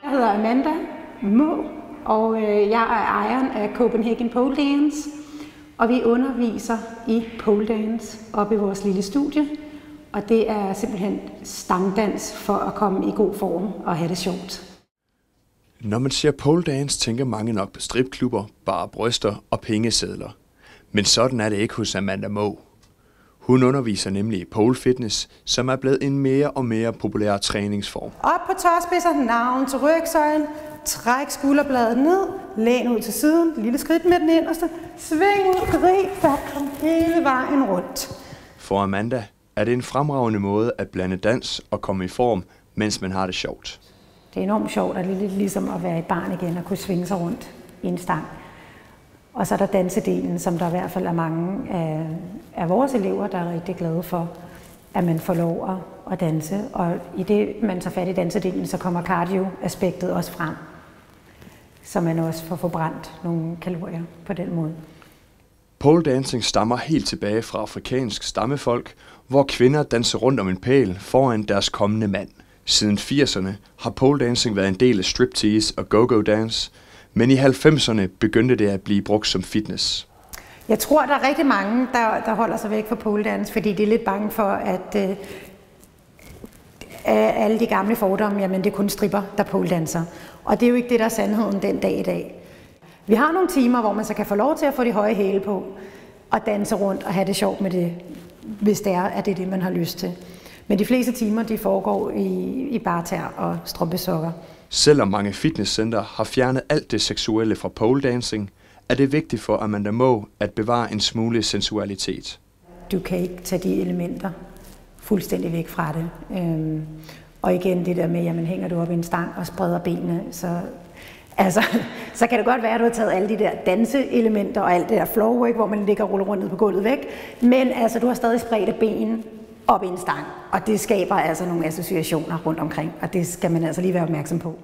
Jeg hedder Amanda Må, og jeg er ejeren af Copenhagen Pole Dance, og vi underviser i pole dance oppe i vores lille studie, og det er simpelthen stangdans for at komme i god form og have det sjovt. Når man ser pole dance, tænker mange nok på stripklubber, bare bryster og pengesedler. Men sådan er det ikke hos Amanda Må. Hun underviser nemlig i pole fitness, som er blevet en mere og mere populær træningsform. Op på tåspidser, navn til rygsøjlen, træk skulderbladet ned, læn ud til siden, lille skridt med den inderste, sving ud, grib, kom hele vejen rundt. For Amanda er det en fremragende måde at blande dans og komme i form, mens man har det sjovt. Det er enormt sjovt, og det er lidt ligesom at være et barn igen og kunne svinge sig rundt i en stang. Og så er der dansedelen, som der i hvert fald er mange af vores elever, der er rigtig glade for, at man får lov at danse. Og i det, man tager fat i dansedelen, så kommer cardio-aspektet også frem, så man også får forbrændt nogle kalorier på den måde. Pole dancing stammer helt tilbage fra afrikansk stammefolk, hvor kvinder danser rundt om en pæl foran deres kommende mand. Siden 80'erne har pole dancing været en del af striptease og go-go dance, men i 90'erne begyndte det at blive brugt som fitness. Jeg tror, der er rigtig mange, der holder sig væk fra pole dance, fordi de er lidt bange for, at alle de gamle fordomme, jamen det er kun stripper, der pole danser. Og det er jo ikke det, der er sandheden den dag i dag. Vi har nogle timer, hvor man så kan få lov til at få de høje hæle på, og danse rundt og have det sjovt med det, hvis det er, at det er det, man har lyst til. Men de fleste timer, de foregår i bartær og strømpesokker. Selvom mange fitnesscenter har fjernet alt det seksuelle fra pole dancing, er det vigtigt for Amanda Må at bevare en smule sensualitet. Du kan ikke tage de elementer fuldstændig væk fra det. Og igen det der med, jamen hænger du op i en stang og spreder benene, så kan det godt være, at du har taget alle de der danseelementer og alt det der floorwork, hvor man ligger og ruller rundt ned på gulvet væk. Men altså, du har stadig spredte ben op i en stang, og det skaber altså nogle associationer rundt omkring, og det skal man altså lige være opmærksom på.